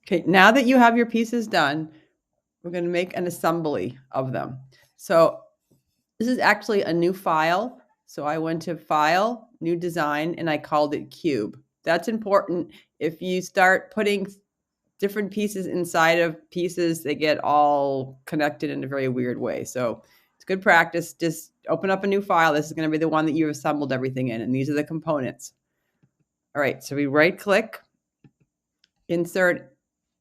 Okay, now that you have your pieces done, we're going to make an assembly of them. So this is actually a new file. So I went to File, New Design, and I called it Cube. That's important. If you start putting different pieces inside of pieces, they get all connected in a very weird way. So it's good practice. Just open up a new file. This is going to be the one that you've assembled everything in, and these are the components. All right, so we right click, insert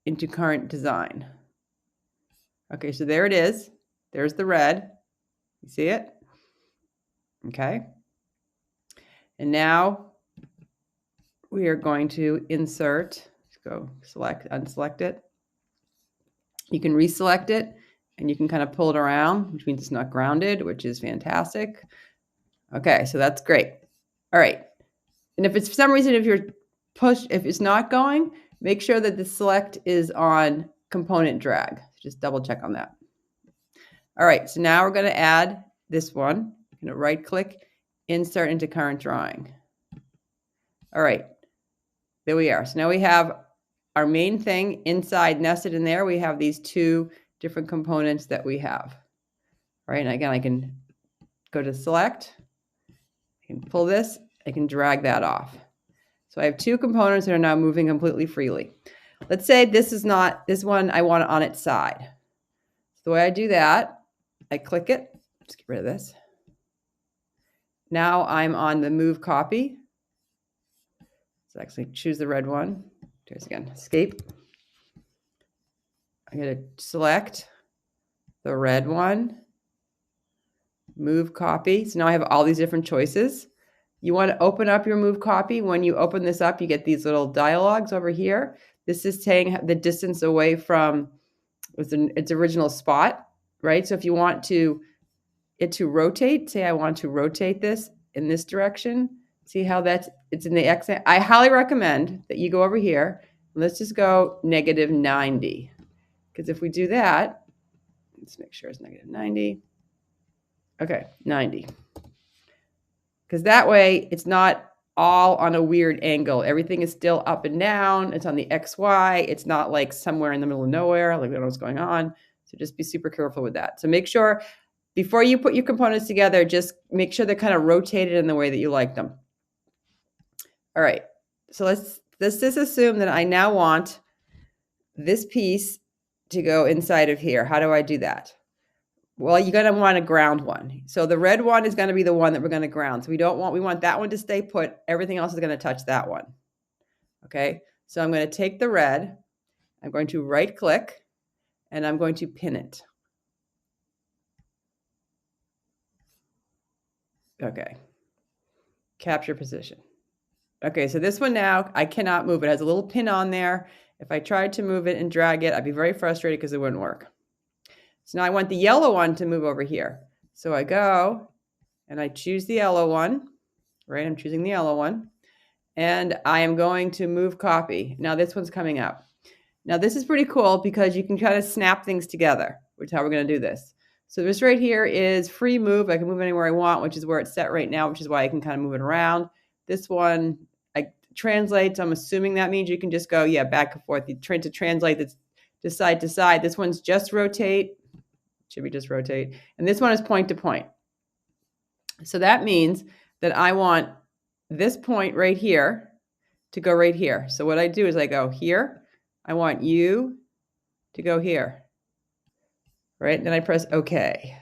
into current design. Okay, so there it is. There's the red. You see it? Okay. And now we are going to insert, let's go select, unselect it. You can reselect it and you can kind of pull it around, which means it's not grounded, which is fantastic. Okay, so that's great. All right. And if it's for some reason, if it's not going, make sure that the select is on component drag. Just double check on that. All right, so now we're going to add this one. I'm going to right click, insert into current drawing. All right, there we are. So now we have our main thing inside nested in there. We have these two different components that we have. All right, and again, I can go to select, I can pull this, I can drag that off. So I have two components that are now moving completely freely. Let's say this is not, this one I want it on its side. So the way I do that, I click it, let's get rid of this. Now I'm on the move copy. So actually choose the red one. There's again, escape. I'm going to select the red one, move copy. So now I have all these different choices. You want to open up your move copy. When you open this up, you get these little dialogues over here. This is saying the distance away from its original spot, right? So if you want it to rotate, say I want to rotate this in this direction. See how it's in the X. I highly recommend that you go over here. Let's just go -90. Because if we do that, let's make sure it's -90. Okay, 90. Because that way it's not all on a weird angle. Everything is still up and down. It's on the XY. It's not like somewhere in the middle of nowhere, like we don't know what's going on. So just be super careful with that. So make sure before you put your components together, just make sure they're kind of rotated in the way that you like them. All right, so let's just assume that I now want this piece to go inside of here. How do I do that? Well, you're going to want to ground one. So the red one is going to be the one that we're going to ground. So we want that one to stay put. Everything else is going to touch that one. Okay, so I'm going to take the red, I'm going to right click, and I'm going to pin it. Okay, capture position. Okay, so this one now, I cannot move it. It has a little pin on there. If I tried to move it and drag it, I'd be very frustrated because it wouldn't work. So now I want the yellow one to move over here. So I go and I choose the yellow one, right? I'm choosing the yellow one. And I am going to move copy. Now this one's coming up. Now this is pretty cool because you can kind of snap things together, which is how we're going to do this. So this right here is free move. I can move anywhere I want, which is where it's set right now, which is why I can kind of move it around. This one, I translate. I'm assuming that means you can just go, yeah, back and forth. You try to translate this to side to side. This one's just rotate. Should be just rotate. And this one is point to point. So that means that I want this point right here to go right here. So what I do is I go here. I want you to go here. Right? And then I press OK.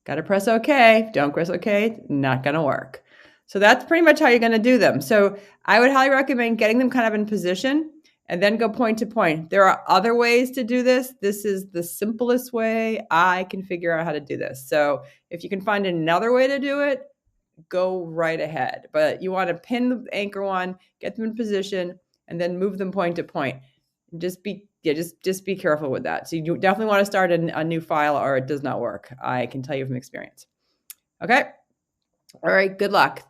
Got to press OK. Don't press OK. Not going to work. So that's pretty much how you're going to do them. So I would highly recommend getting them kind of in position and then go point to point. There are other ways to do this. This is the simplest way I can figure out how to do this. So if you can find another way to do it, go right ahead. But you want to pin the anchor one, get them in position, and then move them point to point. Just be careful with that. So you definitely want to start a new file or it does not work. I can tell you from experience. Okay. All right. Good luck.